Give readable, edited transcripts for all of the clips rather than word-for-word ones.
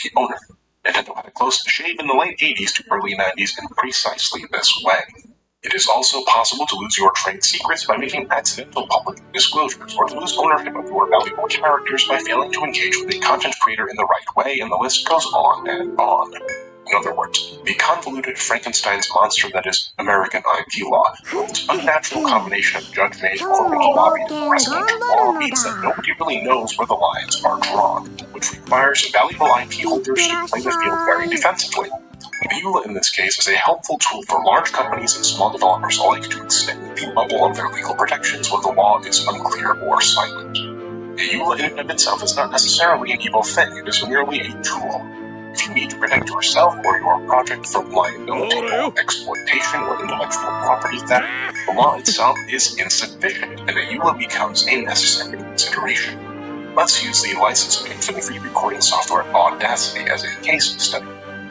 IP owner. Nintendo had a close shave in the late 80s to early 90s in precisely this way. It is also possible to lose your trade secrets by making accidental public disclosures, or to lose ownership of your valuable characters by failing to engage with a content creator in the right way, and the list goes on and on. In other words, the convoluted Frankenstein's monster that is American IP law, its unnatural combination of judge-made corporate lobby and presidential law means that nobody really knows where the lines are drawn, which requires valuable IP holders to play the field very defensively. EULA in this case is a helpful tool for large companies and small developers alike to extend the bubble of their legal protections when the law is unclear or silent. EULA in and of itself is not necessarily an evil thing, it is merely a tool. If you need to protect yourself or your project from liability or exploitation or intellectual property theft, the law itself is insufficient, and EULA becomes a necessary consideration. Let's use the license page for the free recording software Audacity as a case study.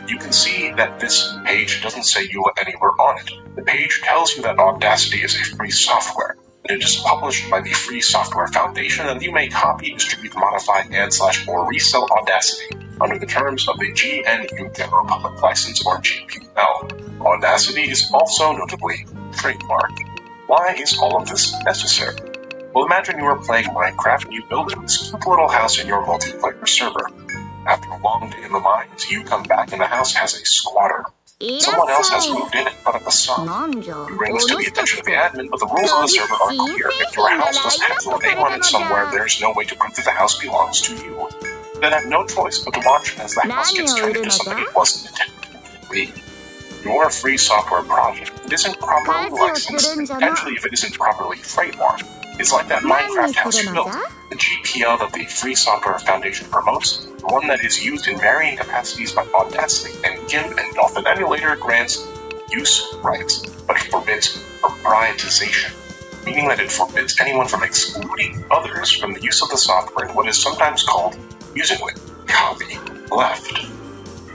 You can see that this page doesn't say EULA anywhere on it. The page tells you that Audacity is a free software, and it is published by the Free Software Foundation, and you may copy, distribute, modify, and/or resell Audacity under the terms of the GNU General Public License, or GPL. Audacity is also notably trademarked. Why is all of this necessary? Well, imagine you are playing Minecraft and you build this cute little house in your multiplayer server. After a long day in the mines, you come back and the house has a squatter. Someone else has moved in and put up a sign. You bring this to the attention of the admin, but the rules of the server are clear. If your house doesn't have your name on it somewhere, there's no way to prove that the house belongs to you. Then have no choice but to watch as the house gets turned into something it wasn't intended to be. Your free software project isn't properly licensed, and potentially if it isn't properly trademarked, it's like that Minecraft house you built. The GPL that the Free Software Foundation promotes, the one that is used in varying capacities by Audacity, and GIMP and Dolphin Emulator grants use rights, but forbids proprietization, meaning that it forbids anyone from excluding others from the use of the software in what is sometimes called, musingly, copy left.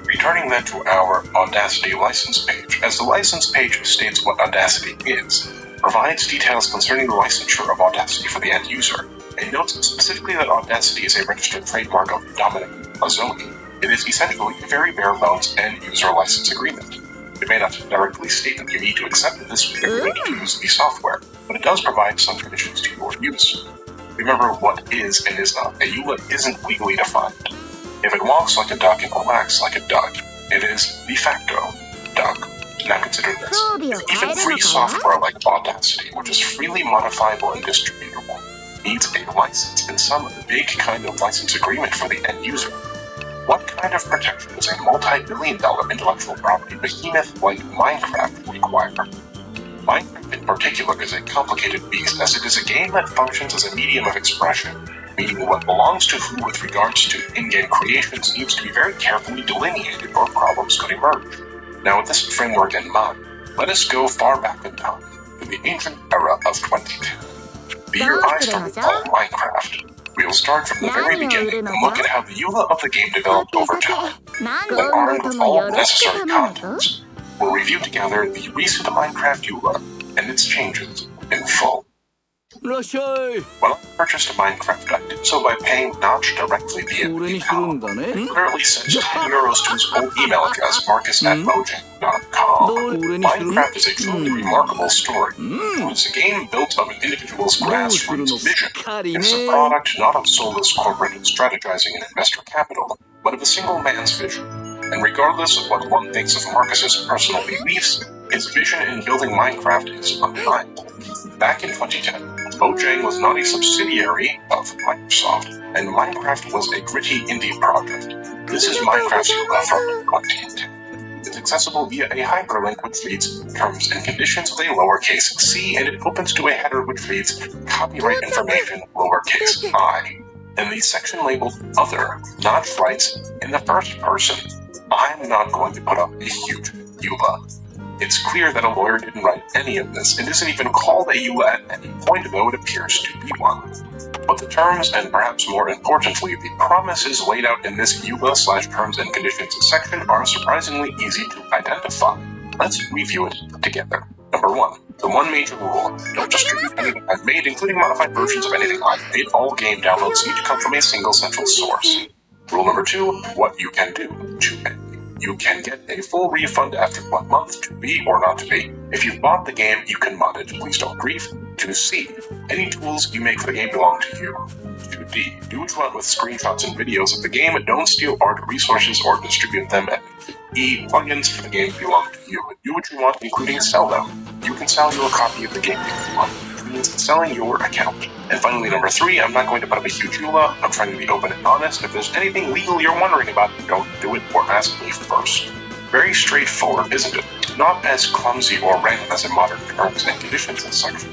Returning then to our Audacity license page, as the license page states what Audacity is, provides details concerning the licensure of Audacity for the end user, and notes specifically that Audacity is a registered trademark of Dominic Mazzoni. It is essentially a very bare-bones end-user license agreement. It may not directly state that you need to accept this agreement to use the software, but it does provide some conditions to your use. Remember what is and is not. EULA isn't legally defined. If it walks like a duck and quacks like a duck, it is de facto duck. Now consider this. If even free software like Audacity, which is freely modifiable and distributable, needs a license in some big kind of license agreement for the end user, what kind of protection does a multi-billion-dollar intellectual property behemoth like Minecraft require? Minecraft in particular is a complicated beast, as it is a game that functions as a medium of expression, meaning what belongs to who with regards to in-game creations needs to be very carefully delineated or problems could emerge. Now with this framework in mind, let us go far back in time, to the ancient era of 2010. The year I started playing Minecraft. We'll start from the very beginning and look at how the EULA of the game developed over time. Then armed with all the necessary contents, we'll review together the recent Minecraft EULA and its changes in full. When I purchased Minecraft, I did so by paying Notch directly via PayPal. He clearly sent €10 to his old email address, marcus@mojang.com. Minecraft is a truly remarkable story. It's a game built of an individual's grassroots vision. It's a product not of soulless corporate strategizing and investor capital, but of a single man's vision. And regardless of what one thinks of Marcus's personal beliefs, his vision in building Minecraft is undeniable. Back in 2010, Mojang was not a subsidiary of Microsoft, and Minecraft was a gritty indie project. This is Minecraft's EULA from 2010. It's accessible via a hyperlink which reads Terms and Conditions with a lowercase c, and it opens to a header which reads Copyright Information lowercase I. In the section labeled Other, Notch writes, in the first person, I'm not going to put up a huge EULA. It's clear that a lawyer didn't write any of this. It isn't even called a EULA at any point, though it appears to be one. But the terms, and perhaps more importantly, the promises laid out in this EULA/Terms and Conditions section are surprisingly easy to identify. Let's review it together. Number 1. The one major rule. Don't distribute anything I've made, including modified versions of anything I've made. All game downloads need to come from a single central source. Rule number 2, what you can do. 2A. You can get a full refund after 1 month. 2B, or not to be. If you've bought the game, you can mod it. Please don't grieve. 2C. Any tools you make for the game belong to you. 2D. Do what you want with screenshots and videos of the game, and don't steal art resources or distribute them. And E. Plugins for the game belong to you. Do what you want, including sell them. You can sell your copy of the game if you want. It means selling your account. And finally, number 3, I'm not going to put up a huge EULA. I'm trying to be open and honest. If there's anything legal you're wondering about, don't do it or ask me first. Very straightforward, isn't it? Not as clumsy or random as in modern terms and conditions and such.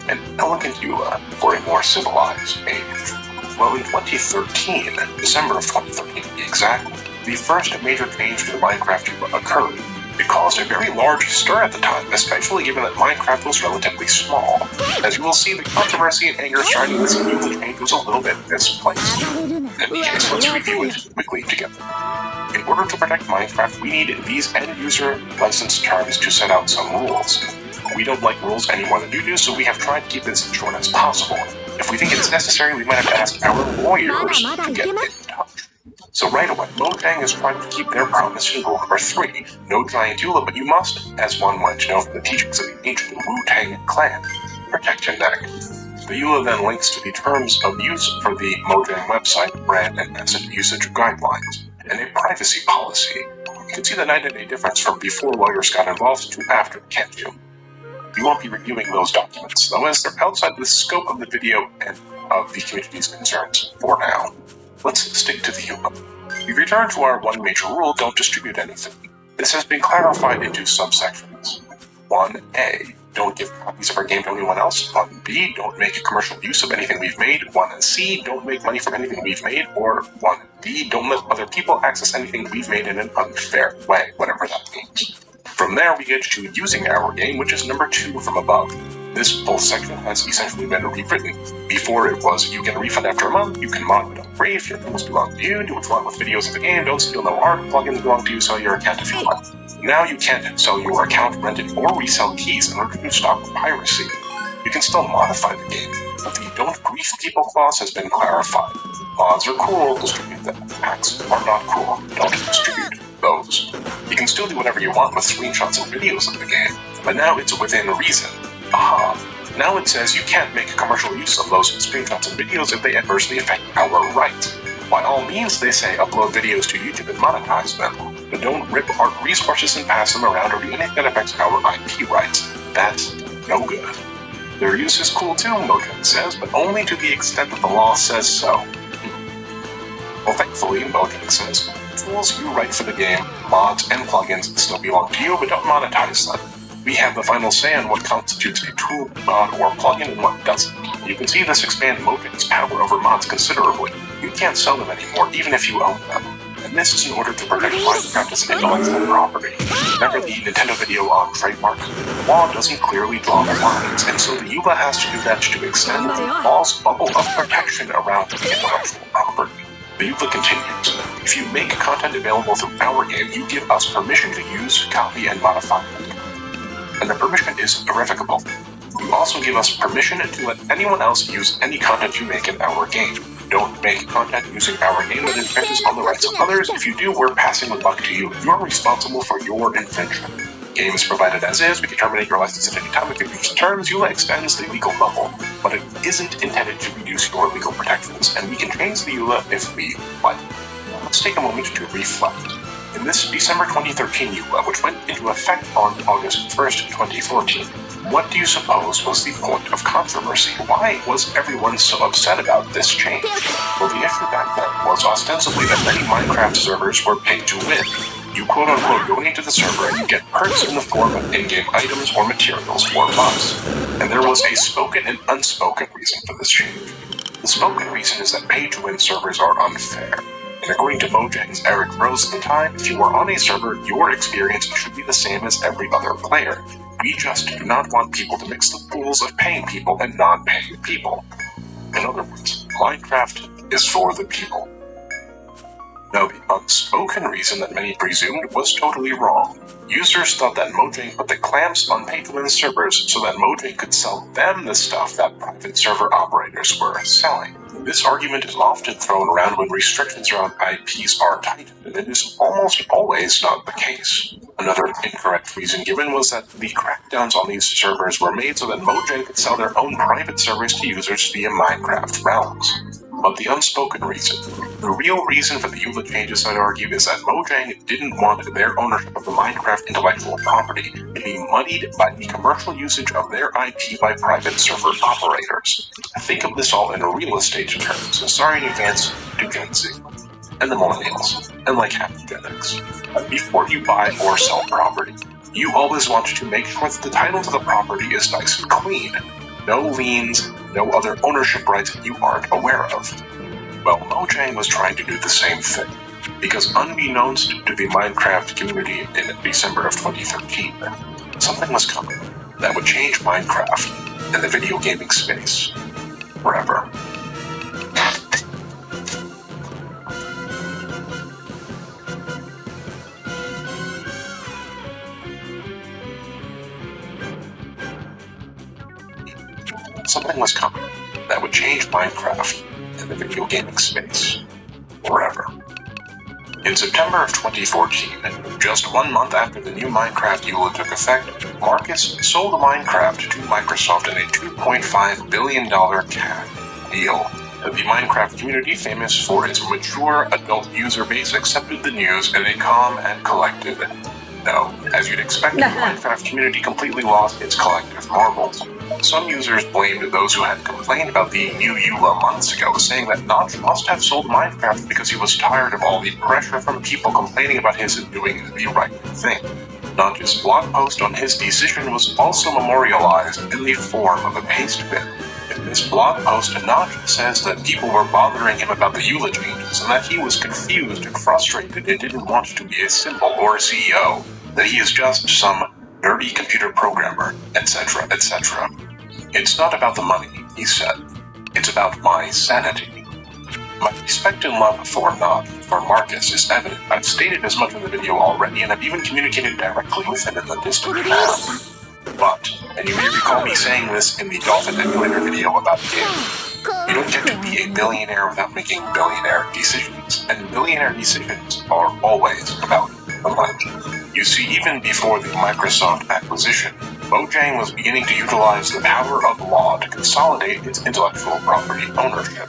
An elegant EULA for a more civilized age. Well, in 2013, December of 2013 to be exact, the first major change to the Minecraft EULA occurred. It caused a very large stir at the time, especially given that Minecraft was relatively small. As you will see, the controversy and anger surrounding this EULA change was a little bit misplaced. In any case, let's review it quickly together. In order to protect Minecraft, we need these end-user license terms to set out some rules. We don't like rules any more than you do, so we have tried to keep this as short as possible. If we think it's necessary, we might have to ask our lawyers to get in touch. So right away, Mojang is trying to keep their promise in rule number 3. No giant EULA, but you must, as one might know from the teachings of the ancient Wu-Tang clan, protect your neck. The EULA then links to the terms of use for the Mojang website, brand and asset usage guidelines, and a privacy policy. You can see the night and day difference from before lawyers got involved to after, can't you? You won't be reviewing those documents, though, as they're outside the scope of the video and of the community's concerns for now. Let's stick to the EULA. We return to our one major rule: don't distribute anything. This has been clarified into subsections. 1A. Don't give copies of our game to anyone else. 1B. Don't make commercial use of anything we've made. 1C. Don't make money from anything we've made. Or 1D. Don't let other people access anything we've made in an unfair way, whatever that means. From there, we get to using our game, which is number 2 from above. This full section has essentially been rewritten. Before it was, you get a refund after a month, you can mod but don't grieve, your tools belong to you, do what you want with videos of the game, don't steal no art, plugins belong to you, sell your account if you want. Now you can't sell your account, rent it, or resell keys in order to stop piracy. You can still modify the game, but the don't grief people clause has been clarified. Mods are cool, distribute them. Packs are not cool, don't distribute those. You can still do whatever you want with screenshots and videos of the game, but now it's within reason. Aha. Now it says you can't make commercial use of those screenshots and videos if they adversely affect our rights. By all means, they say upload videos to YouTube and monetize them, but don't rip art resources and pass them around or do anything that affects our IP rights. That's no good. Their use is cool too, Mojang says, but only to the extent that the law says so. Well, thankfully, Mojang says, tools you write for the game, mods, and plugins still belong to you, but don't monetize them. We have the final say on what constitutes a tool, mod, or plugin and what doesn't. You can see this expand Mojang's power over mods considerably. You can't sell them anymore, even if you own them. And this is in order to protect Minecraft as an intellectual property. Remember the Nintendo video on trademark? The law doesn't clearly draw the lines, and so the EULA has to do that to extend the law's bubble of protection around the intellectual property. The EULA continues. If you make content available through our game, you give us permission to use, copy, and modify it. And the permission is irrevocable. You also give us permission to let anyone else use any content you make in our game. Don't make content using our name that infringes on the rights of others. If you do, we're passing the buck to you. You're responsible for your infringement. Game is provided as is. We can terminate your license at any time if you reach the terms. EULA extends the legal bubble, but it isn't intended to reduce your legal protections, and we can change the EULA if we like. Let's take a moment to reflect. In this December 2013 EULA, which went into effect on August 1st, 2014, what do you suppose was the point of controversy? Why was everyone so upset about this change? Well, the issue back then was ostensibly that many Minecraft servers were paid to win. You quote-unquote donate to the server and you get perks in the form of in-game items or materials or buffs. And there was a spoken and unspoken reason for this change. The spoken reason is that pay-to-win servers are unfair. And according to Mojang's Eric Rose at the time, if you are on a server, your experience should be the same as every other player. We just do not want people to mix the pools of paying people and non-paying people. In other words, Minecraft is for the people. Now, the unspoken reason that many presumed was totally wrong. Users thought that Mojang put the clamps on pay-to-win servers so that Mojang could sell them the stuff that private server operators were selling. This argument is often thrown around when restrictions around IPs are tightened, and it is almost always not the case. Another incorrect reason given was that the crackdowns on these servers were made so that Mojang could sell their own private servers to users via Minecraft Realms. But the unspoken reason, the real reason for the EULA changes, I'd argue, is that Mojang didn't want their ownership of the Minecraft intellectual property to be muddied by the commercial usage of their IP by private server operators. Think of this all in real estate terms, so sorry in advance to Gen Z, and the millennials, and like half Gen X. Before you buy or sell property, you always want to make sure that the title to the property is nice and clean. No liens, no other ownership rights you aren't aware of. Well, Mojang was trying to do the same thing, because unbeknownst to the Minecraft community in December of 2013, something was coming that would change Minecraft and the video gaming space forever. Something was coming that would change Minecraft and the video gaming space forever. In September of 2014, just 1 month after the new Minecraft EULA took effect, Marcus sold Minecraft to Microsoft in a $2.5 billion cash deal. The Minecraft community, famous for its mature adult user base, accepted the news in a calm and collected no. As you'd expect, the Minecraft community completely lost its collective marbles. Some users blamed those who had complained about the new EULA months ago, saying that Notch must have sold Minecraft because he was tired of all the pressure from people complaining about his doing the right thing. Notch's blog post on his decision was also memorialized in the form of a paste bin. In this blog post, Notch says that people were bothering him about the EULA changes and that he was confused and frustrated and didn't want to be a symbol or a CEO, that he is just some nerdy computer programmer, etc., etc. It's not about the money, he said. It's about my sanity. My respect and love for Marcus is evident. I've stated as much in the video already, and I've even communicated directly with him in the distant past. But, and you may recall me saying this in the Dolphin Emulator video about the game, you don't get to be a billionaire without making billionaire decisions, and billionaire decisions are always about the money. You see, even before the Microsoft acquisition, Mojang was beginning to utilize the power of law to consolidate its intellectual property ownership.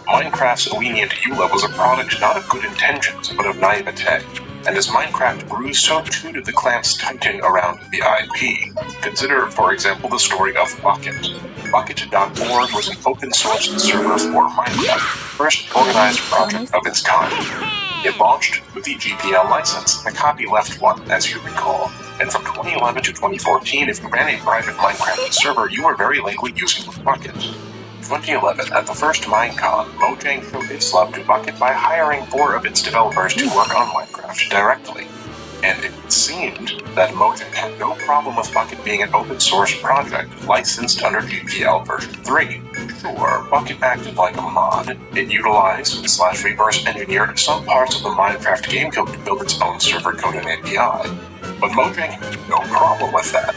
Minecraft's lenient EULA was a product not of good intentions, but of naivete. And as Minecraft grew, so too did the clamps tighten around the IP. Consider, for example, the story of Bukkit. Bukkit.org was an open-source server for Minecraft, first organized project of its kind. It launched with the GPL license, a copyleft one, as you recall. And from 2011 to 2014, if you ran a private Minecraft server, you were very likely using Bukkit. 2011, at the first Minecon, Mojang showed its love to Bukkit by hiring 4 of its developers to work on Minecraft directly. And it seemed that Mojang had no problem with Bukkit being an open-source project licensed under GPL version 3. Sure, Bukkit acted like a mod. It utilized/reverse engineered some parts of the Minecraft game code to build its own server code and API. But Mojang had no problem with that.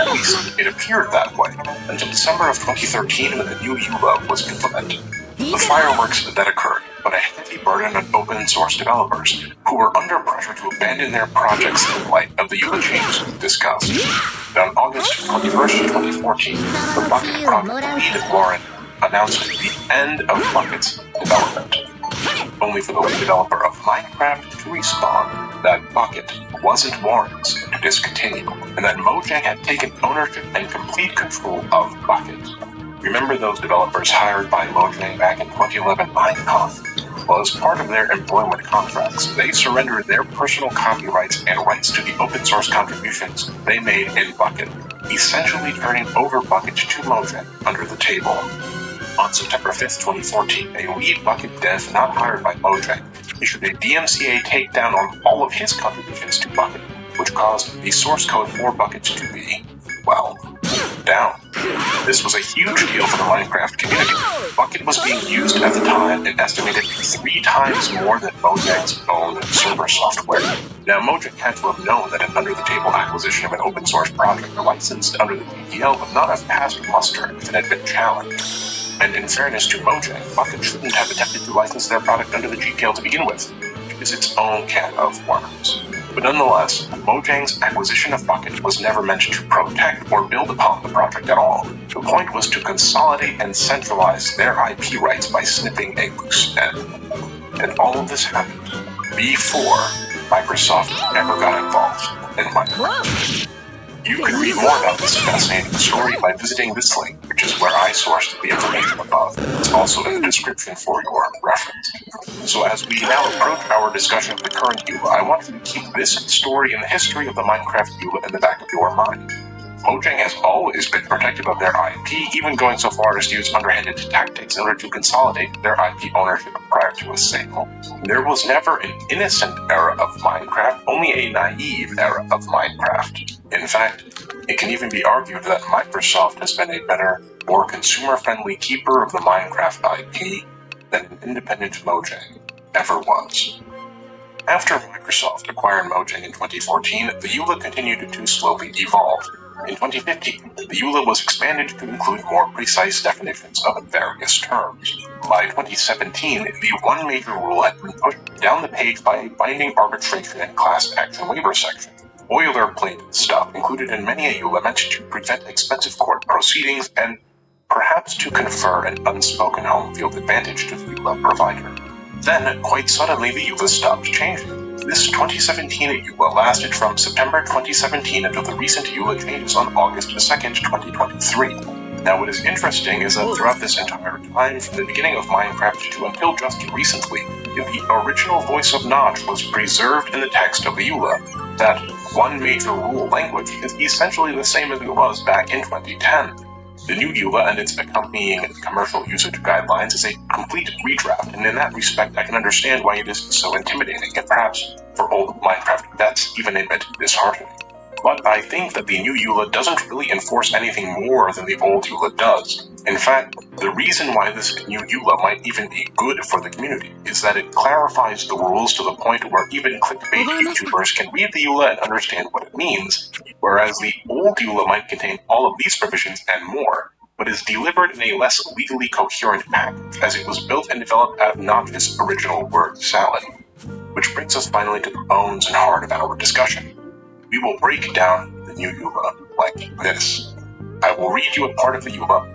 At least, it appeared that way, until December of 2013 when the new EULA was implemented. The fireworks that occurred put a heavy burden on open-source developers, who were under pressure to abandon their projects in light of the EULA changes discussed. And on August 21st, 2014, the Bukkit project lead Lauren announced the end of Bukkit's development, only for the lead developer of Minecraft to respond that Bukkit wasn't Warren's to discontinue, and that Mojang had taken ownership and complete control of Bukkit. Remember those developers hired by Mojang back in 2011 Minecon? Well, as part of their employment contracts, they surrendered their personal copyrights and rights to the open source contributions they made in Bukkit, essentially turning over Bukkit to Mojang under the table. On September 5th, 2014, a lead Bukkit dev not hired by Mojang issued a DMCA takedown on all of his contributions to Bukkit, which caused the source code for Bukkit to be, well, down. This was a huge deal for the Minecraft community. Bukkit was being used at the time and estimated 3 times more than Mojang's own server software. Now, Mojang had to have known that an under-the-table acquisition of an open-source project licensed under the GPL would not have passed muster if it had been challenged. And in fairness to Mojang, Pocket shouldn't have attempted to license their product under the GPL to begin with. It is its own can of worms. But nonetheless, Mojang's acquisition of Pocket was never meant to protect or build upon the project at all. The point was to consolidate and centralize their IP rights by snipping a loose end. And all of this happened before Microsoft ever got involved in Minecraft. You can read more about this fascinating story by visiting this link, which is where I sourced the information above. It's also in the description for your reference. So as we now approach our discussion of the current EULA, I want you to keep this story and the history of the Minecraft EULA in the back of your mind. Mojang has always been protective of their IP, even going so far as to use underhanded tactics in order to consolidate their IP ownership prior to a sale. There was never an innocent era of Minecraft, only a naive era of Minecraft. In fact, it can even be argued that Microsoft has been a better, more consumer-friendly keeper of the Minecraft IP than an independent Mojang ever was. After Microsoft acquired Mojang in 2014, the EULA continued to slowly evolve. In 2015, the EULA was expanded to include more precise definitions of various terms. By 2017, the one major rule had been pushed down the page by a binding arbitration and class action waiver section. Boilerplate stuff included in many a EULA meant to prevent expensive court proceedings and perhaps to confer an unspoken home field advantage to the EULA provider. Then, quite suddenly, the EULA stopped changing. This 2017 EULA lasted from September 2017 until the recent EULA changes on August 2nd, 2023. Now, what is interesting is that throughout this entire time, from the beginning of Minecraft to until just recently, the original voice of Notch was preserved in the text of the EULA. That one major rule language is essentially the same as it was back in 2010. The new EULA and its accompanying commercial usage guidelines is a complete redraft, and in that respect I can understand why it is so intimidating, and perhaps, for old Minecraft vets, even a bit disheartening. But I think that the new EULA doesn't really enforce anything more than the old EULA does. In fact, the reason why this new EULA might even be good for the community is that it clarifies the rules to the point where even clickbait YouTubers can read the EULA and understand what it means, whereas the old EULA might contain all of these provisions and more, but is delivered in a less legally coherent package, as it was built and developed out of Notch's original word salad. Which brings us finally to the bones and heart of our discussion. We will break down the new EULA like this. I will read you a part of the EULA.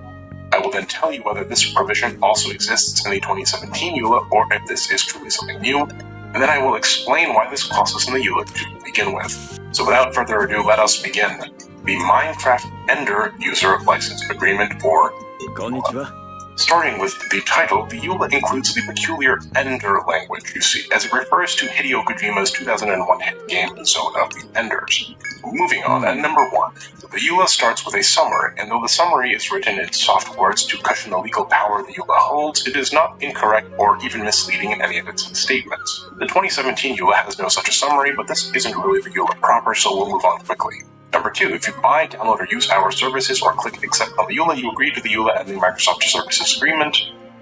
I will then tell you whether this provision also exists in the 2017 EULA or if this is truly something new, and then I will explain why this clause is in the EULA to begin with. So without further ado, let us begin. The Minecraft Ender User License Agreement, or Konnichiwa. Starting with the title, the EULA includes the peculiar Ender language you see, as it refers to Hideo Kojima's 2001 hit game Zone of the Enders. Moving on, at number 1, the EULA starts with a summary, and though the summary is written in soft words to cushion the legal power the EULA holds, it is not incorrect or even misleading in any of its statements. The 2017 EULA has no such a summary, but this isn't really the EULA proper, so we'll move on quickly. Number 2, if you buy, download, or use our services or click accept on the EULA, you agree to the EULA and the Microsoft Services Agreement.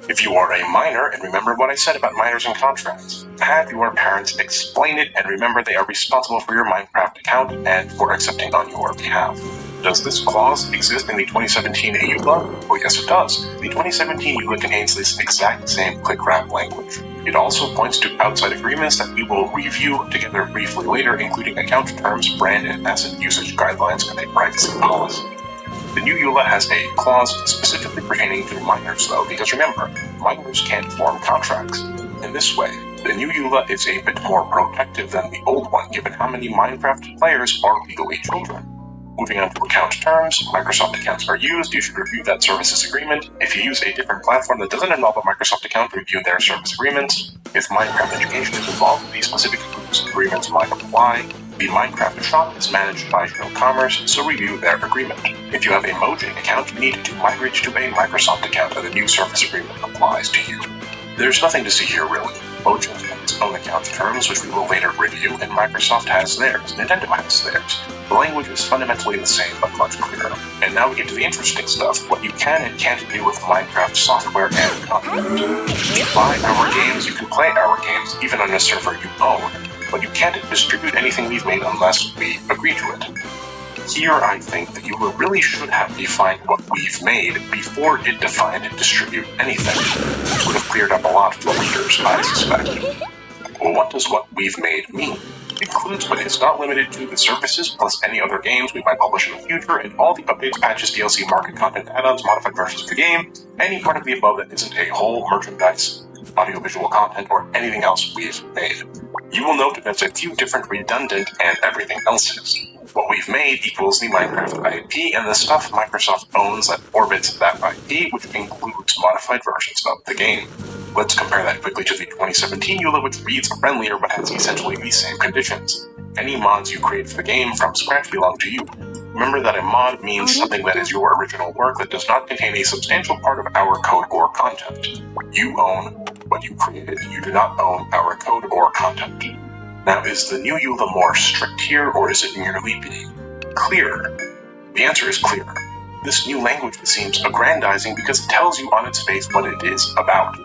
If you are a minor, and remember what I said about minors and contracts, have your parents explain it, and remember they are responsible for your Minecraft account and for accepting on your behalf. Does this clause exist in the 2017 EULA? Well, yes it does. The 2017 EULA contains this exact same click-wrap language. It also points to outside agreements that we will review together briefly later, including account terms, brand and asset usage guidelines, and a privacy policy. The new EULA has a clause specifically pertaining to minors, though, because remember, minors can't form contracts. In this way, the new EULA is a bit more protective than the old one, given how many Minecraft players are legally children. Moving on to account terms, Microsoft accounts are used, you should review that services agreement. If you use a different platform that doesn't involve a Microsoft account, review their service agreements. If Minecraft Education is involved, these specific agreements might apply. The Minecraft shop is managed by General Commerce, so review their agreement. If you have a Mojang account, you need to migrate to a Microsoft account and the new service agreement applies to you. There's nothing to see here really. Mojang has its own account terms, which we will later review, and Microsoft has theirs, Nintendo has theirs. The language is fundamentally the same, but much clearer. And now we get to the interesting stuff, what you can and can't do with Minecraft software and content. If you buy our games, you can play our games, even on a server you own, but you can't distribute anything we've made unless we agree to it. Here I think that EULA really should have defined what we've made before it defined and distribute anything. It would have cleared up a lot for readers, I suspect. Well, what does what we've made mean? It includes but is not limited to the services plus any other games we might publish in the future and all the updates, patches, DLC, market content, add-ons, modified versions of the game, any part of the above that isn't a whole merchandise, audiovisual content, or anything else we've made. You will note that there's a few different redundant and everything else's. What we've made equals the Minecraft IP and the stuff Microsoft owns that orbits that IP, which includes modified versions of the game. Let's compare that quickly to the 2017 EULA, which reads friendlier but has essentially the same conditions. Any mods you create for the game from scratch belong to you. Remember that a mod means something that is your original work that does not contain a substantial part of our code or content. You own what you created. You do not own our code or content. Now, is the new EULA more strict here, or is it merely being clearer? The answer is clearer. This new language seems aggrandizing because it tells you on its face what it is about.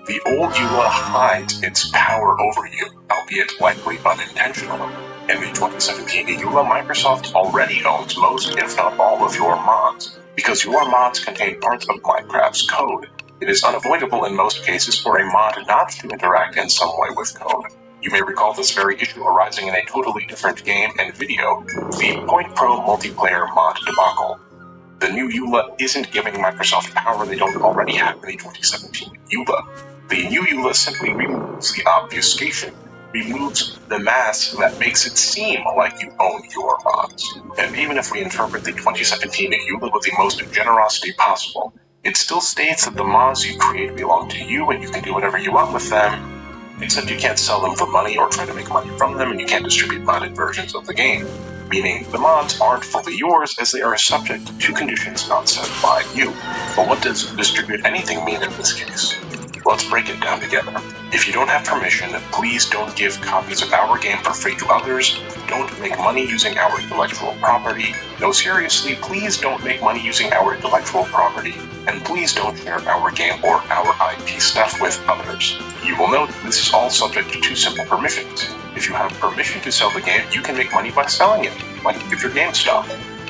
The old EULA hides its power over you, albeit likely unintentional. In the 2017 EULA, Microsoft already owns most, if not all, of your mods. Because your mods contain parts of Minecraft's code, it is unavoidable in most cases for a mod not to interact in some way with code. You may recall this very issue arising in a totally different game and video, the Point Pro multiplayer mod debacle. The new EULA isn't giving Microsoft power they don't already have in the 2017 EULA. The new EULA simply removes the obfuscation, removes the mask that makes it seem like you own your mods. And even if we interpret the 2017 EULA with the most generosity possible, it still states that the mods you create belong to you and you can do whatever you want with them, except you can't sell them for money or try to make money from them, and you can't distribute modded versions of the game. Meaning, the mods aren't fully yours as they are subject to conditions not set by you. But what does distribute anything mean in this case? Let's break it down together. If you don't have permission, please don't give copies of our game for free to others. Don't make money using our intellectual property. No, seriously, please don't make money using our intellectual property. And please don't share our game or our IP stuff with others. You will note this is all subject to two simple permissions. If you have permission to sell the game, you can make money by selling it, like with your GameStop.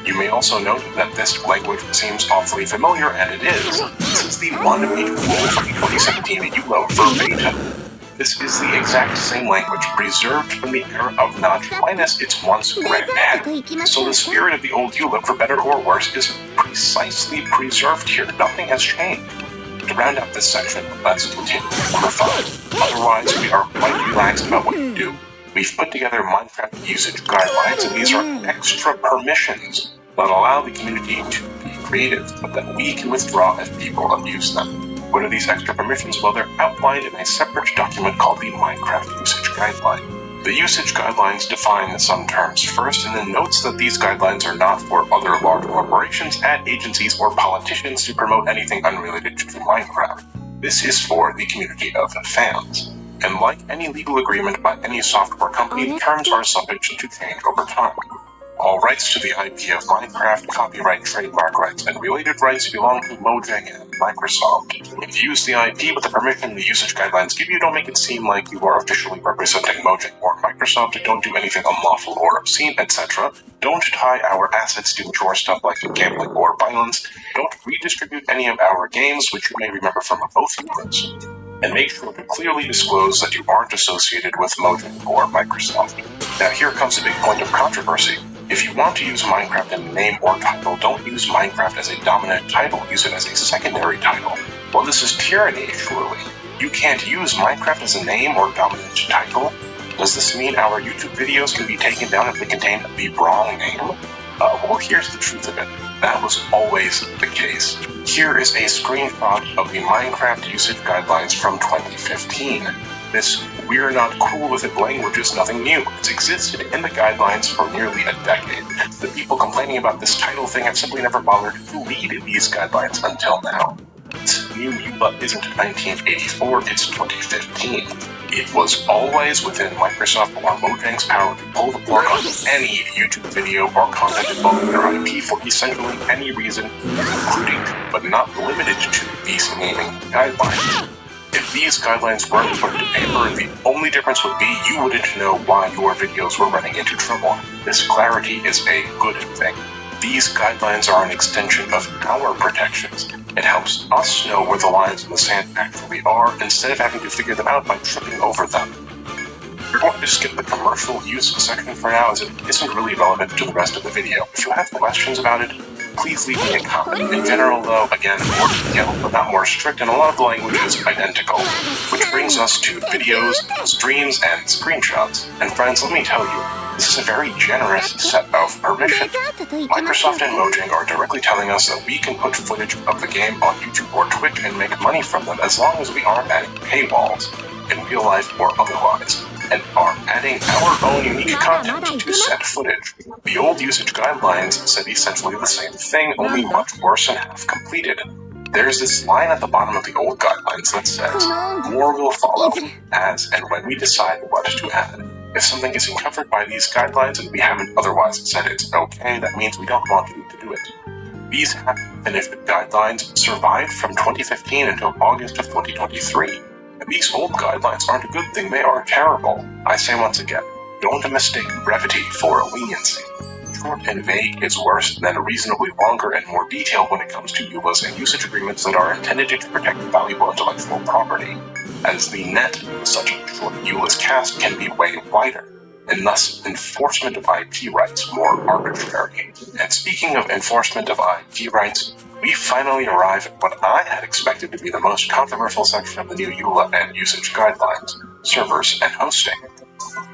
You may also note that this language seems awfully familiar, and it is. This is the one major rule from the 2017 EULA verbatim. This is the exact same language preserved from the era of Notch minus its once grandhead. So the spirit of the old EULA, for better or worse, is precisely preserved here. Nothing has changed. To round out this section, let's continue. Number 5. Otherwise, we are quite relaxed about what you do. We've put together Minecraft usage guidelines, and these are extra permissions that allow the community to be creative, but that we can withdraw if people abuse them. What are these extra permissions? Well, they're outlined in a separate document called the Minecraft Usage Guideline. The usage guidelines define some terms first, and then notes that these guidelines are not for other large corporations, ad agencies, or politicians to promote anything unrelated to Minecraft. This is for the community of fans. And like any legal agreement by any software company, terms are subject to change over time. All rights to the IP of Minecraft, copyright, trademark rights, and related rights belong to Mojang and Microsoft. If you use the IP with the permission the usage guidelines give you, don't make it seem like you are officially representing Mojang or Microsoft. Don't do anything unlawful or obscene, etc. Don't tie our assets to mature stuff like gambling or violence. Don't redistribute any of our games, which you may remember from both units. And make sure to clearly disclose that you aren't associated with Mojang or Microsoft. Now here comes a big point of controversy. If you want to use Minecraft in name or title, don't use Minecraft as a dominant title, use it as a secondary title. Well, this is tyranny, surely. You can't use Minecraft as a name or dominant title? Does this mean our YouTube videos can be taken down if they contain the wrong name? Well, here's the truth of it. That was always the case. Here is a screenshot of the Minecraft usage guidelines from 2015. This "we're not cool with it" language is nothing new. It's existed in the guidelines for nearly a decade. The people complaining about this title thing have simply never bothered to read these guidelines until now. This new EULA isn't 1984, it's 2015. It was always within Microsoft or Mojang's power to pull the plug on any YouTube video or content involving their IP for essentially any reason, including, but not limited to, these naming guidelines. If these guidelines weren't put to paper, the only difference would be you wouldn't know why your videos were running into trouble. This clarity is a good thing. These guidelines are an extension of our protections. It helps us know where the lines in the sand actually are instead of having to figure them out by tripping over them. We're going to skip the commercial use section for now as it isn't really relevant to the rest of the video. If you have questions about it, please leave me a comment. In general though, again, more detailed but not more strict, and a lot of the language is identical. Which brings us to videos, streams, and screenshots. And friends, let me tell you, this is a very generous set of permissions. Microsoft and Mojang are directly telling us that we can put footage of the game on YouTube or Twitch and make money from them as long as we aren't adding paywalls, in real life or otherwise, and are adding our own unique content to said footage. The old usage guidelines said essentially the same thing, only much worse and half completed. There's this line at the bottom of the old guidelines that says, more will follow as and when we decide what to add. If something isn't covered by these guidelines and we haven't otherwise said it's okay, that means we don't want you to do it. These half-finished guidelines survived from 2015 until August of 2023. And these old guidelines aren't a good thing, they are terrible. I say once again, don't mistake brevity for leniency. Short and vague is worse than reasonably longer and more detailed when it comes to EULAs and usage agreements that are intended to protect valuable intellectual property, as the net such short EULAs cast can be way wider, and thus enforcement of IP rights more arbitrary. And speaking of enforcement of IP rights, we finally arrive at what I had expected to be the most controversial section of the new EULA and usage guidelines, servers and hosting.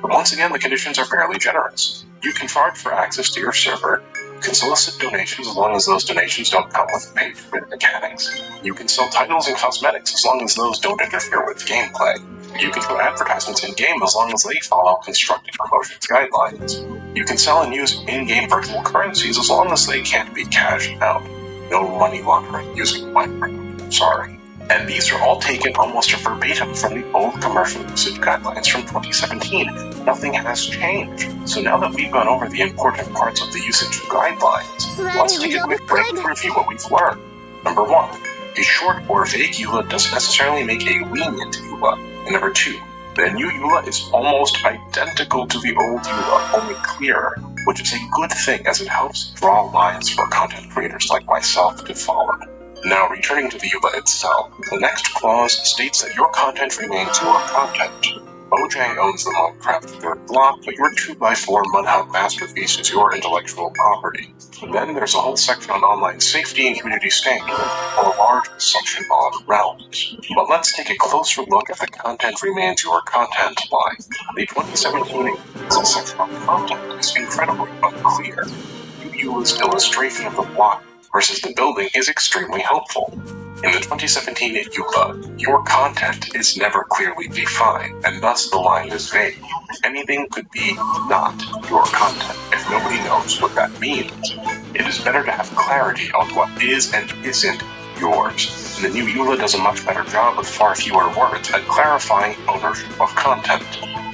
But once again, the conditions are fairly generous. You can charge for access to your server, you can solicit donations as long as those donations don't come with paid-for mechanics. You can sell titles and cosmetics as long as those don't interfere with gameplay. You can show advertisements in-game as long as they follow constructed promotions guidelines. You can sell and use in-game virtual currencies as long as they can't be cashed out. No money laundering using Minecraft. Sorry. And these are all taken almost verbatim from the old commercial usage guidelines from 2017. Nothing has changed. So now that we've gone over the important parts of the usage guidelines, let's take a quick break to review what we've learned. Number 1. A short or vague EULA doesn't necessarily make a lenient EULA. And number 2. The new EULA is almost identical to the old EULA, only clearer, which is a good thing as it helps draw lines for content creators like myself to follow. Now, returning to the EULA itself, the next clause states that your content remains your content. Mojang owns the Minecraft third block, but your 2x4 Mudhut masterpiece is your intellectual property. Then there's a whole section on online safety and community standing, or a large section on realms. But let's take a closer look at the content remains your content line. The 2017 section on content is incredibly unclear. EULA's illustration of the block versus the building is extremely helpful. In the 2017 EULA, your content is never clearly defined, and thus the line is vague. Anything could be not your content if nobody knows what that means. It is better to have clarity on what is and isn't yours, and the new EULA does a much better job with far fewer words at clarifying ownership of content.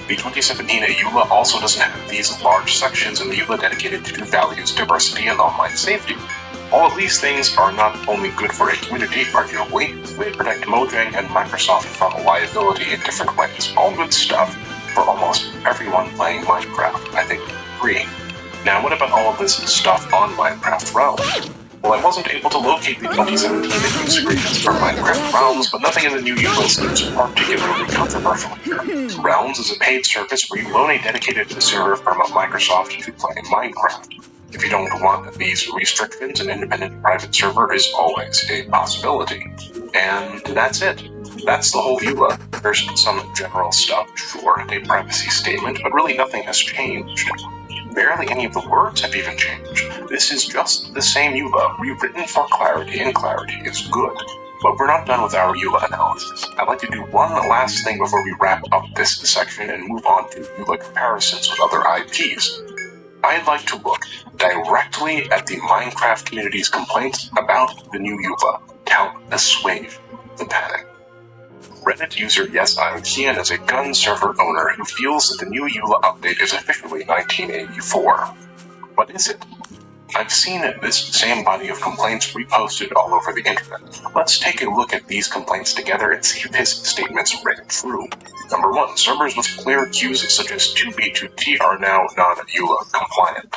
The 2017 EULA also doesn't have these large sections in the EULA dedicated to values, diversity, and online safety. All of these things are not only good for a community, arguably, they protect Mojang and Microsoft from liability in different ways. All good stuff for almost everyone playing Minecraft, I think agree. Now, what about all of this stuff on Minecraft Realms? Well, I wasn't able to locate the 2017 use agreements for Minecraft Realms, but nothing in the new EULA seems particularly controversial here. Realms is a paid service where you loan a dedicated server from Microsoft to play Minecraft. If you don't want these restrictions, an independent private server is always a possibility. And that's it. That's the whole EULA. There's some general stuff, sure, a privacy statement, but really nothing has changed. Barely any of the words have even changed. This is just the same EULA, rewritten for clarity, and clarity is good. But we're not done with our EULA analysis. I'd like to do one last thing before we wrap up this section and move on to EULA comparisons with other IPs. I'd like to look directly at the Minecraft community's complaints about the new EULA to help assuage the panic. Reddit user YesI'mKian is a gun server owner who feels that the new EULA update is officially 1984. What is it? I've seen this same body of complaints reposted all over the internet. Let's take a look at these complaints together and see if his statements ring true. Number 1. Servers with player queues such as 2B2T are now non-EULA compliant.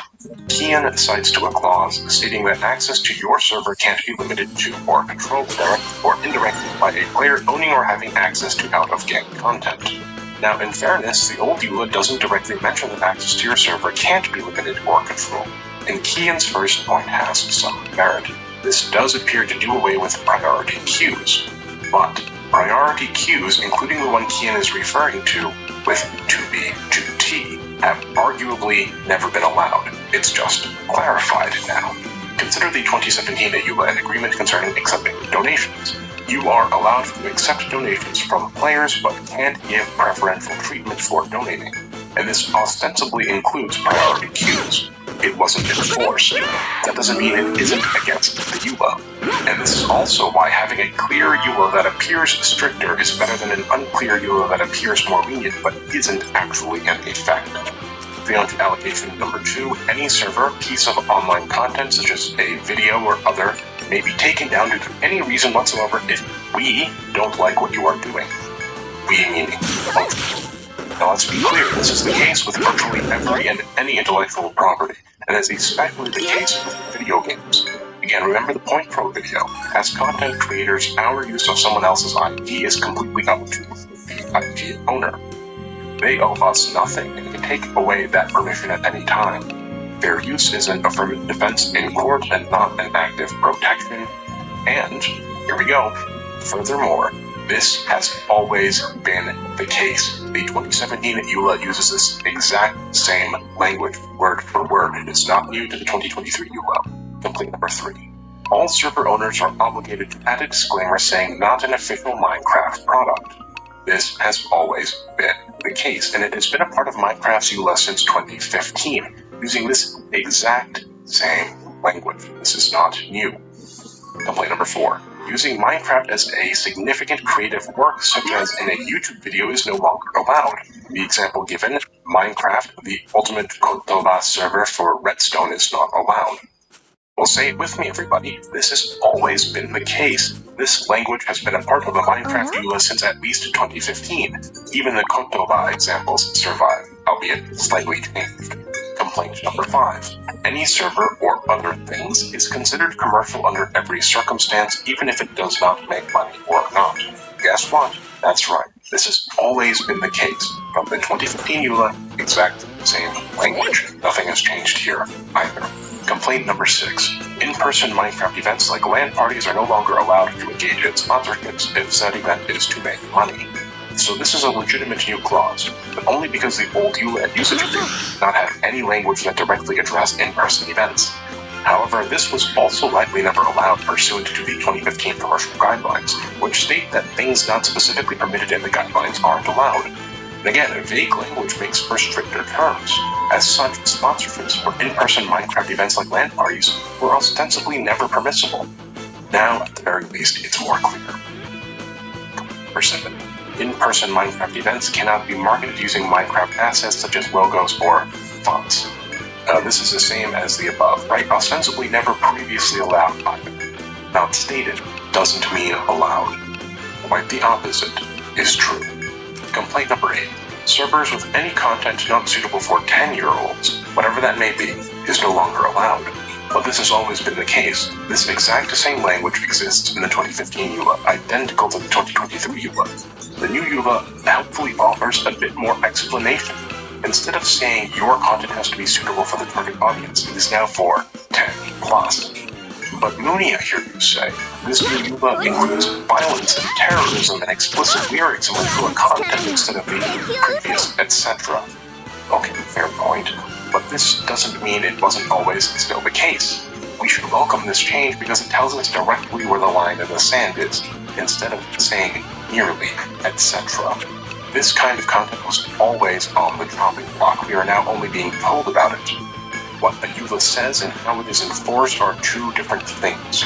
Kian cites to a clause stating that access to your server can't be limited to or controlled directly or indirectly by a player owning or having access to out-of-game content. Now, in fairness, the old EULA doesn't directly mention that access to your server can't be limited or controlled, and Kian's first point has some merit. This does appear to do away with priority queues, but priority queues, including the one Kian is referring to with 2B2T, have arguably never been allowed. It's just clarified now. Consider the 2017 EULA agreement concerning accepting donations. You are allowed to accept donations from players but can't give preferential treatment for donating, and this ostensibly includes priority queues. It wasn't enforced. That doesn't mean it isn't against the EULA. And this is also why having a clear EULA that appears stricter is better than an unclear EULA that appears more lenient but isn't actually in effect. Moving on to allocation number 2, any server, piece of online content such as a video or other, may be taken down due to any reason whatsoever if we don't like what you are doing. We meaning both. Now let's be clear, this is the case with virtually every and any intellectual property, and is especially the case with video games. Again, remember the Point Pro video. As content creators, our use of someone else's IP is completely up to the IP owner. They owe us nothing and can take away that permission at any time. Fair use is an affirmative defense in court and not an active protection. And, here we go, furthermore, this has always been the case. The 2017 EULA uses this exact same language, word for word. It is not new to the 2023 EULA. Complaint number 3. All server owners are obligated to add a disclaimer saying not an official Minecraft product. This has always been the case, and it has been a part of Minecraft's EULA since 2015, using this exact same language. This is not new. Complaint number 4. Using Minecraft as a significant creative work, such as in a YouTube video, is no longer allowed. The example given, Minecraft, the ultimate Kotoba server for Redstone, is not allowed. Well, say it with me, everybody. This has always been the case. This language has been a part of the Minecraft EULA since at least 2015. Even the Kotoba examples survive, albeit slightly changed. Complaint number 5. Any server or other things is considered commercial under every circumstance, even if it does not make money or not. Guess what? That's right. This has always been the case. From the 2015 EULA, exact same language. Nothing has changed here either. Complaint number 6. In-person Minecraft events like LAN parties are no longer allowed to engage in sponsorships if said event is to make money. So this is a legitimate new clause, but only because the old EULA and usage agreement did not have any language that directly addressed in-person events. However, this was also likely never allowed pursuant to the 2015 commercial guidelines, which state that things not specifically permitted in the guidelines aren't allowed. And again, a vague language makes for stricter terms. As such, sponsorships for in-person Minecraft events like LAN parties were ostensibly never permissible. Now, at the very least, it's more clear. Number 7. In-person Minecraft events cannot be marketed using Minecraft assets such as logos or fonts. This is the same as the above, right? Ostensibly never previously allowed either. Not stated doesn't mean allowed. Quite the opposite is true. Complaint number 8. Servers with any content not suitable for 10-year-olds, whatever that may be, is no longer allowed. But this has always been the case. This exact same language exists in the 2015 EULA, identical to the 2023 EULA. The new EULA helpfully offers a bit more explanation. Instead of saying your content has to be suitable for the target audience, it is now for 10 plus. But Mooney, I hear you say, this new EULA includes violence and terrorism and explicit lyrics and mature content instead of the previous, etc. Okay, fair point. But this doesn't mean it wasn't always still the case. We should welcome this change because it tells us directly where the line in the sand is, instead of saying nearly, etc. This kind of content was always on the chopping block. We are now only being told about it. What a EULA says and how it is enforced are two different things.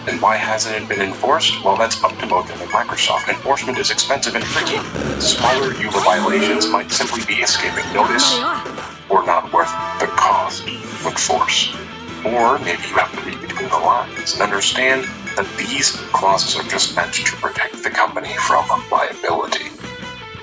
And why hasn't it been enforced? Well, that's up to Mojang and Microsoft. Enforcement is expensive and tricky. Smaller EULA violations might simply be escaping notice or not worth the cost of force. Or maybe you have to read between the lines and understand that these clauses are just meant to protect the company from liability.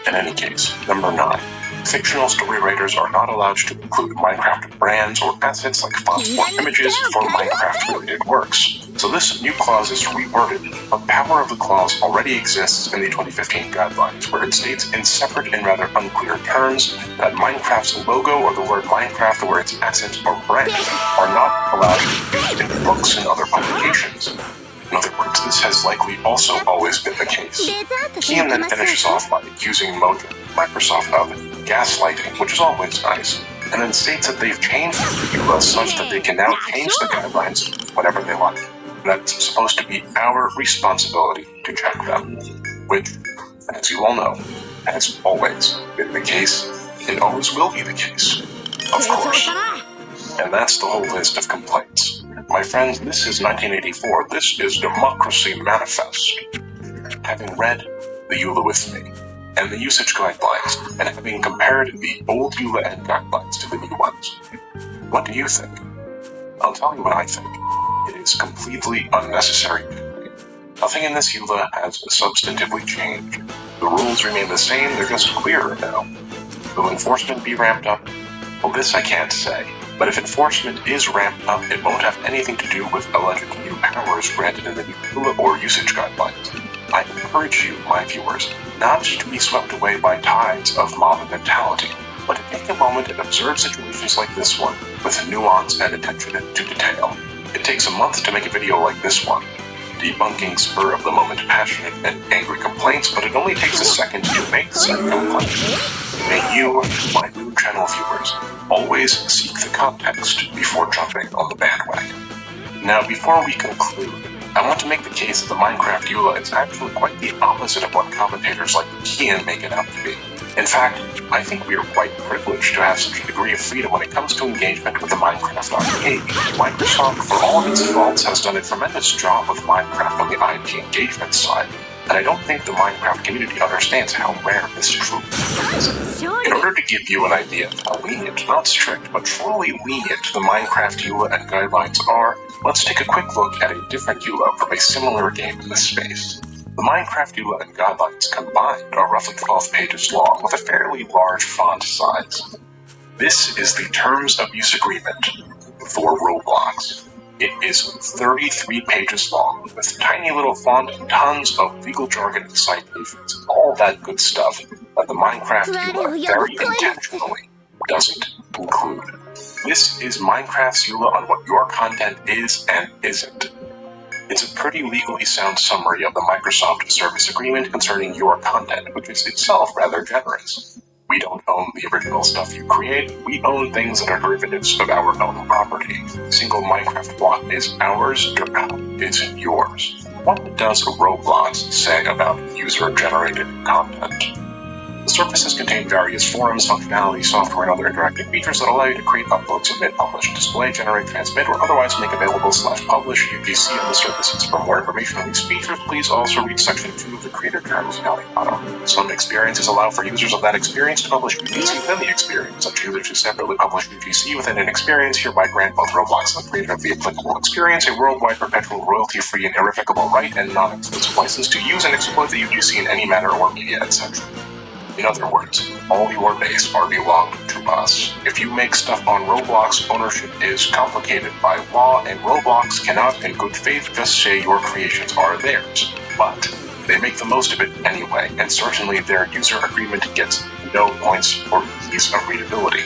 In any case, number 9. Fictional story writers are not allowed to include Minecraft brands or assets like fonts or images for Minecraft-related works. So this new clause is reworded, but the power of the clause already exists in the 2015 guidelines, where it states in separate and rather unclear terms that Minecraft's logo or the word Minecraft or its assets or brands are not allowed to be used in books and other publications. In other words, this has likely also always been the case. Kian then finishes off by accusing Microsoft of gaslighting, which is always nice, and then states that they've changed the EULA such that they can now change the guidelines whenever they like. And that's supposed to be our responsibility to check them, which, as you all know, has always been the case. It always will be the case, of course. And that's the whole list of complaints. My friends, this is 1984. This is Democracy Manifest. Having read the EULA with me, and the usage guidelines, and having compared the old EULA and guidelines to the new ones, what do you think? I'll tell you what I think. It is completely unnecessary. Nothing in this EULA has substantively changed. The rules remain the same, they're just clearer now. Will enforcement be ramped up? Well, this I can't say. But if enforcement is ramped up, it won't have anything to do with alleged new powers granted in the new EULA or usage guidelines. I encourage you, my viewers, not to be swept away by tides of mob mentality, but to take a moment and observe situations like this one with nuance and attention to detail. It takes a month to make a video like this one, debunking spur-of-the-moment passionate and angry complaints, but it only takes a second to make said complaint. May you, my new channel viewers, always seek the context before jumping on the bandwagon. Now, before we conclude, I want to make the case that the Minecraft EULA is actually quite the opposite of what commentators like Kian make it out to be. In fact, I think we are quite privileged to have such a degree of freedom when it comes to engagement with the Minecraft arcade. Microsoft, for all of its faults, has done a tremendous job with Minecraft on the IP engagement side, and I don't think the Minecraft community understands how rare this truly is. In order to give you an idea of how lenient, not strict, but truly lenient the Minecraft EULA and guidelines are, let's take a quick look at a different EULA from a similar game in this space. The Minecraft EULA and guidelines combined are roughly 12 pages long with a fairly large font size. This is the Terms of Use Agreement for Roblox. It is 33 pages long with tiny little font and tons of legal jargon and citations and all that good stuff that the Minecraft EULA very intentionally doesn't include. This is Minecraft's EULA on what your content is and isn't. It's a pretty legally sound summary of the Microsoft Service Agreement concerning your content, which is itself rather generous. We don't own the original stuff you create, we own things that are derivatives of our own property. Single Minecraft block is ours, Draconic is yours. What does Roblox say about user-generated content? The services contain various forums, functionality, software, and other interactive features that allow you to create, upload, submit, publish, display, generate, transmit, or otherwise make available / publish UGC on the services. For more information on these features, please also read Section 2 of the Creator Terms yada yada. Some experiences allow for users of that experience to publish UGC within the experience. Such users who separately publish UGC within an experience hereby grant both Roblox and the creator of the applicable experience a worldwide perpetual royalty-free and irrevocable right and non-exclusive license to use and exploit the UGC in any manner or media, etc. In other words, all your base are belong to us. If you make stuff on Roblox, ownership is complicated by law, and Roblox cannot in good faith just say your creations are theirs. But they make the most of it anyway, and certainly their user agreement gets no points for ease of readability.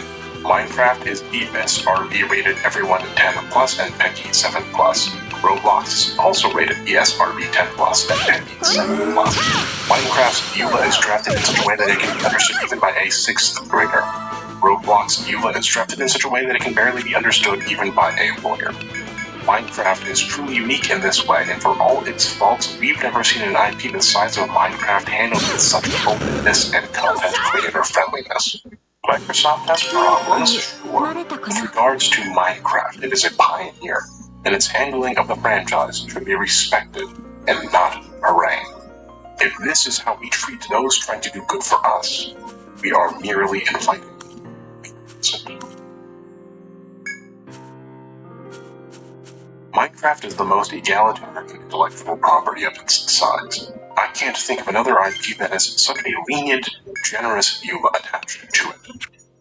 Minecraft is ESRB rated Everyone 10+, and PEGI 7+. Roblox is also rated ESRB 10+ and PEGI 7+. Minecraft's EULA is drafted in such a way that it can be understood even by a 6th grader. Roblox EULA is drafted in such a way that it can barely be understood even by a lawyer. Minecraft is truly unique in this way, and for all its faults, we've never seen an IP the size of Minecraft handled with such openness and content creator friendliness. Microsoft has problems, sure. With regards to Minecraft, it is a pioneer, and its handling of the franchise should be respected and not harangued. If this is how we treat those trying to do good for us, we are merely inviting. Minecraft is the most egalitarian intellectual property of its size. I can't think of another IP that has such a lenient, generous EULA attached to it.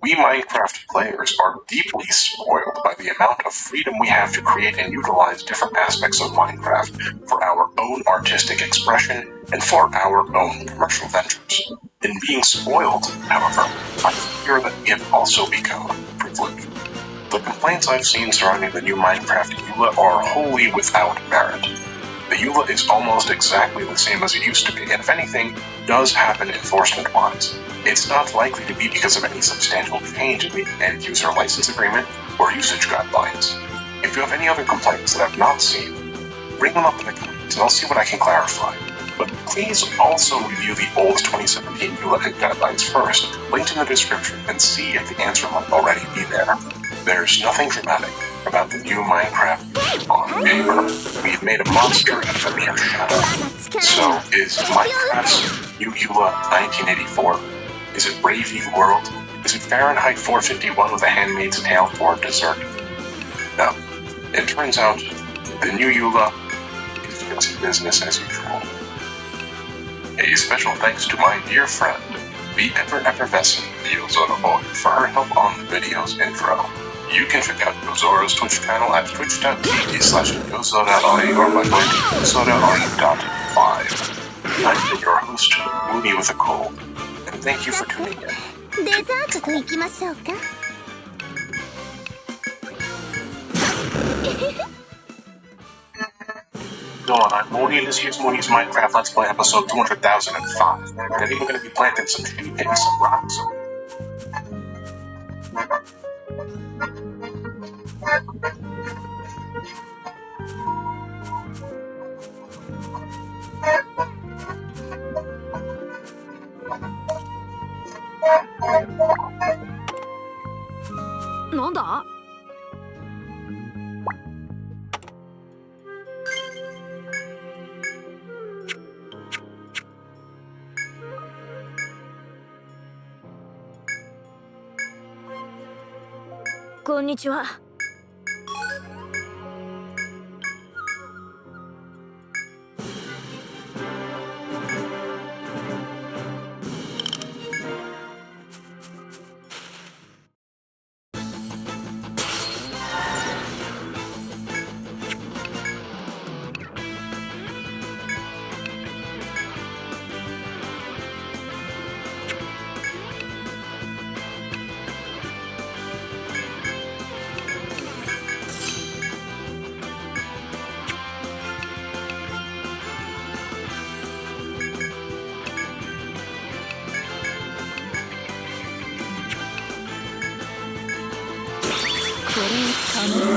We Minecraft players are deeply spoiled by the amount of freedom we have to create and utilize different aspects of Minecraft for our own artistic expression and for our own commercial ventures. In being spoiled, however, I fear that we have also become privileged. The complaints I've seen surrounding the new Minecraft EULA are wholly without merit. The EULA is almost exactly the same as it used to be, and if anything does happen enforcement-wise, it's not likely to be because of any substantial change in the end-user license agreement or usage guidelines. If you have any other complaints that I've not seen, bring them up in the comments and I'll see what I can clarify. But please also review the old 2017 EULA guidelines first, linked in the description, and see if the answer might already be there. There's nothing dramatic about the new Minecraft on paper. We've made a monster out of a mere shadow. So, is Minecraft's new EULA 1984? Is it Brave New World? Is it Fahrenheit 451 with a Handmaid's Tale for dessert? No. It turns out the new EULA is just business as usual. A special thanks to my dear friend, the ever-effervescent Yozora Boy, for her help on the video's intro. You can check out Yozora's Twitch channel at twitch.tv/yozoraoi or by going to yozoraoi.5. I've been your host, Moody with a cold, and thank you for tuning in. デザートと行きましょうか。Dawn, I'm Moody, and this here's Moody's Minecraft Let's Play episode 200,005. Today we're going to be planting some trees and some rocks. Nanda? Konnichiwa. これを頼む。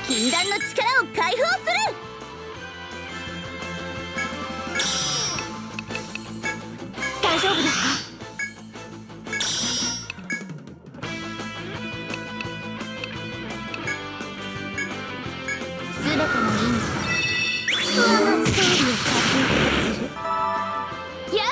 禁断の力を解放する。大丈夫ですか？全ての意味不安なストーリーを書きするや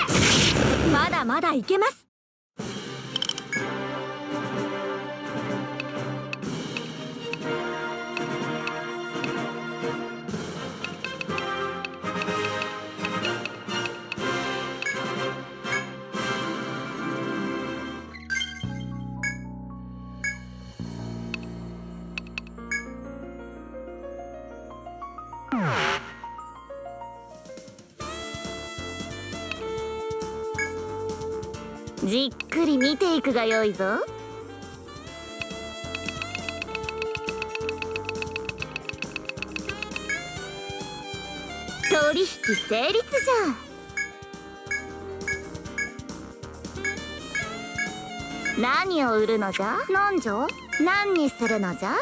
っまだまだいけます。じっくり見ていくがよいぞ。取引成立じゃ。何を売るのじゃ。何じゃ。何にするのじゃ。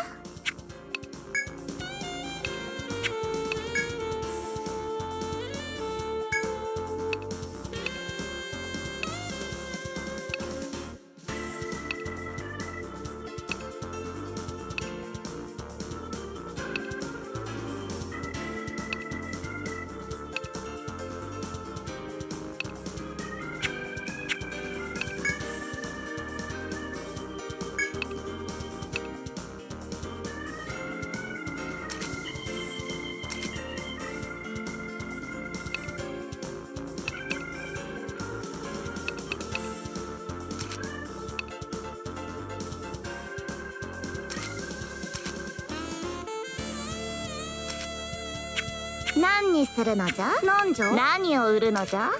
何にするのじゃ。何じゃ。何を売るのじゃ。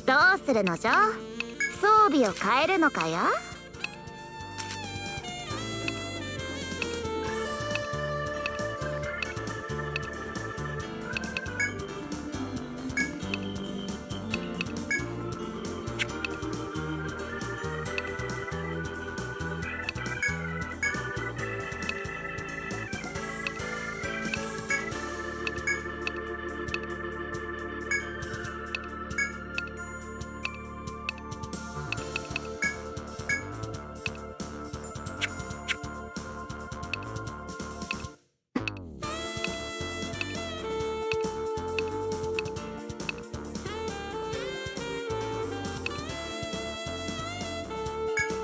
どうするのじゃ。装備を変えるのかや。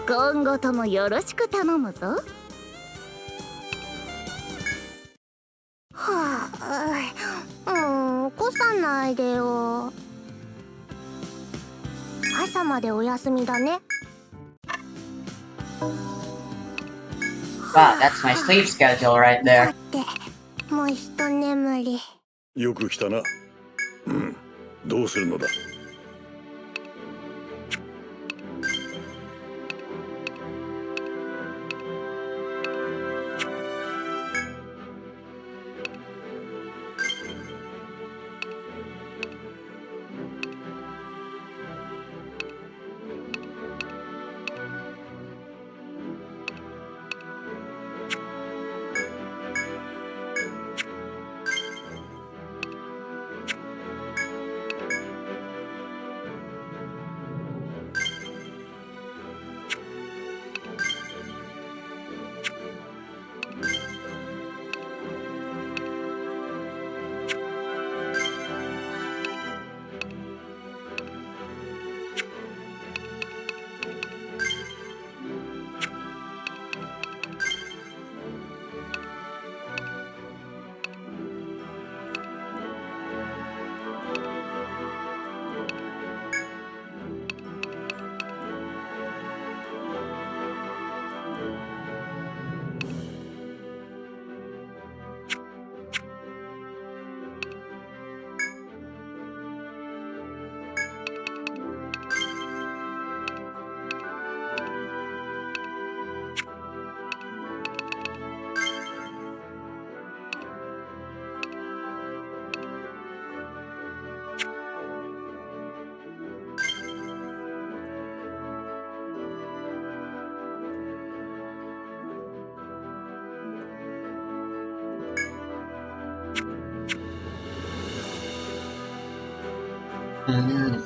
今後ともよろしく頼むぞ。はあ、起こさないでよ。朝までお休みだね。Wow, that's my sleep schedule right さ there. て、もう一眠り。よく来たな。うん、どうするのだ。Mm.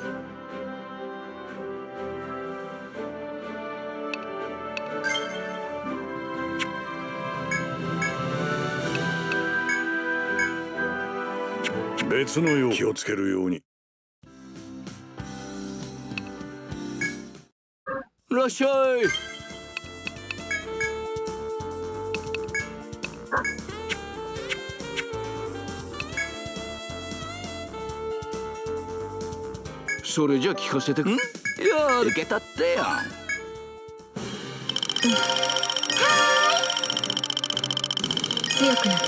う別のよう気をつけるように。いらっしゃい。それじゃ聞かせて。いや受けたってや。強くなった。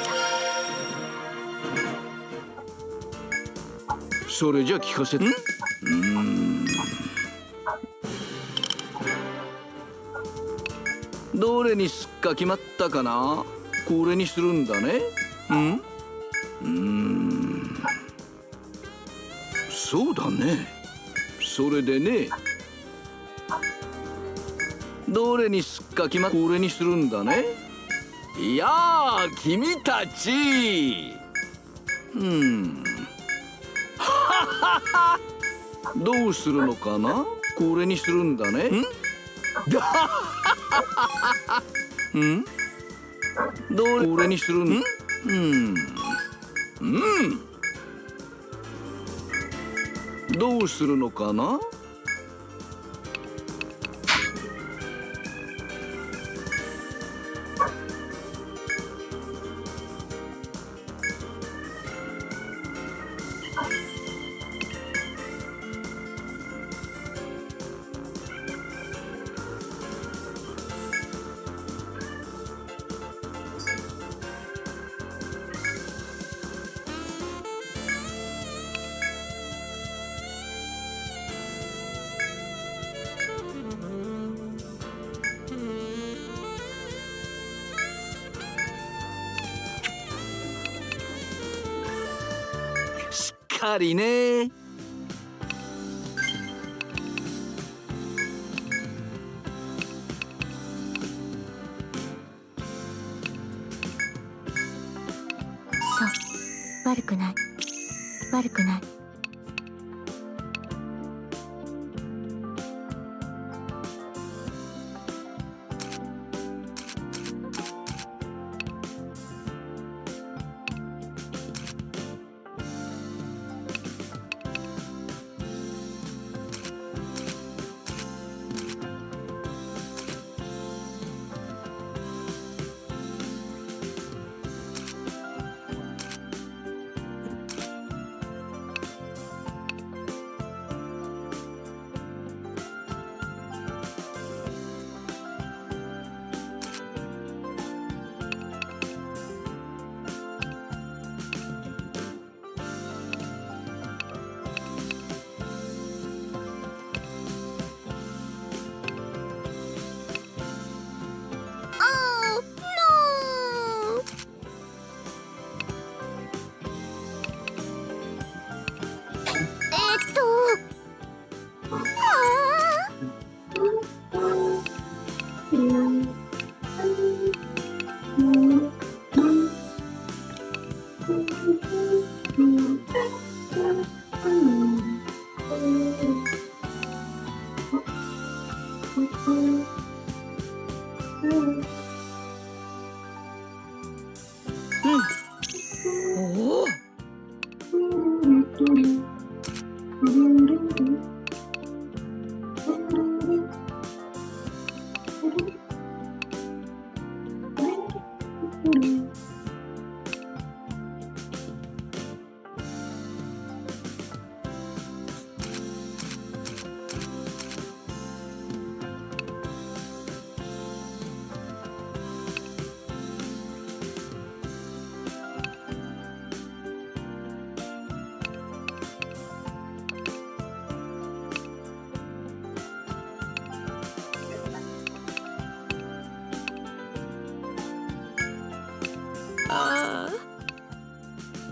それじゃ聞かせて。どれにすっか決まったかな。これにするんだね。そうだね。それでね、どれにすっか決まっこれにするんだね。いやあ君たち。どうするのかな。これにするんだね。どうこれにするん。どうするのかな。しっかりね。そう、悪くない。悪くない。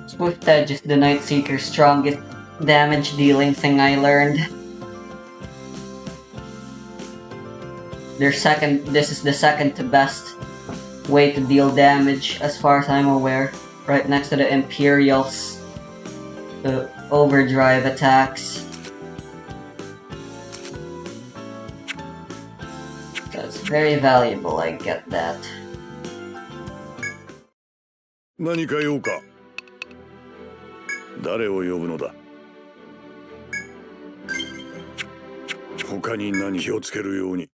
Swift Edge is the Night Seeker's strongest damage dealing thing I learned. This is the second to best way to deal damage as far as I'm aware. Right next to the Imperial's overdrive attacks. That's very valuable, I get that. 何か用か。誰を呼ぶのだ。他に何気をつけるように。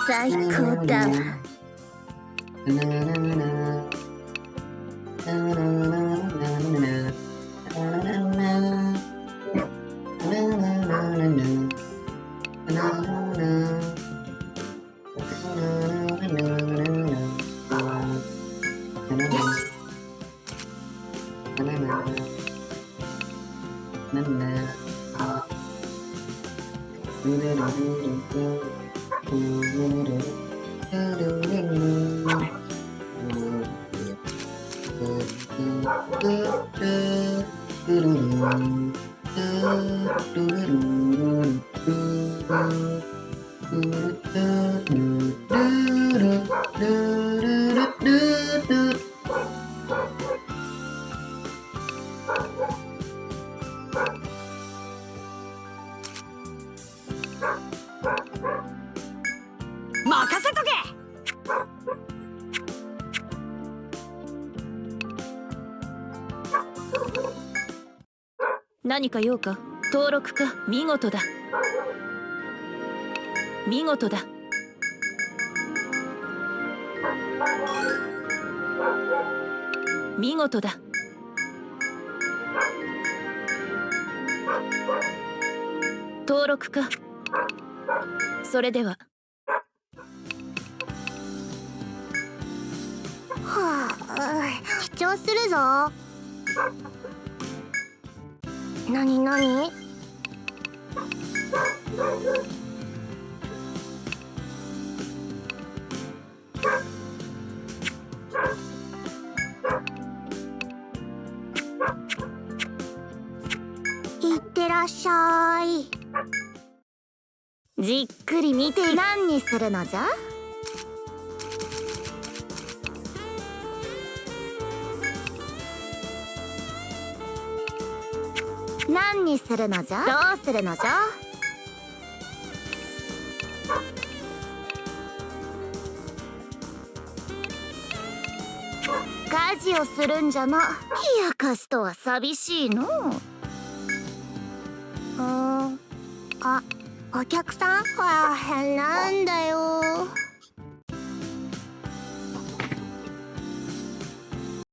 最高だわ。任せとけ。何か用か。登録か。見事だ。見事だ。見事だ。登録か。それでは。はあ、主張するぞ。なになに？いってらっしゃい。じっくり見て。何にするのじゃ？何にするのじゃ？どうするのじゃ？家事をするんじゃな。冷やかすとは寂しいの。あ、お客さん？なんだよ。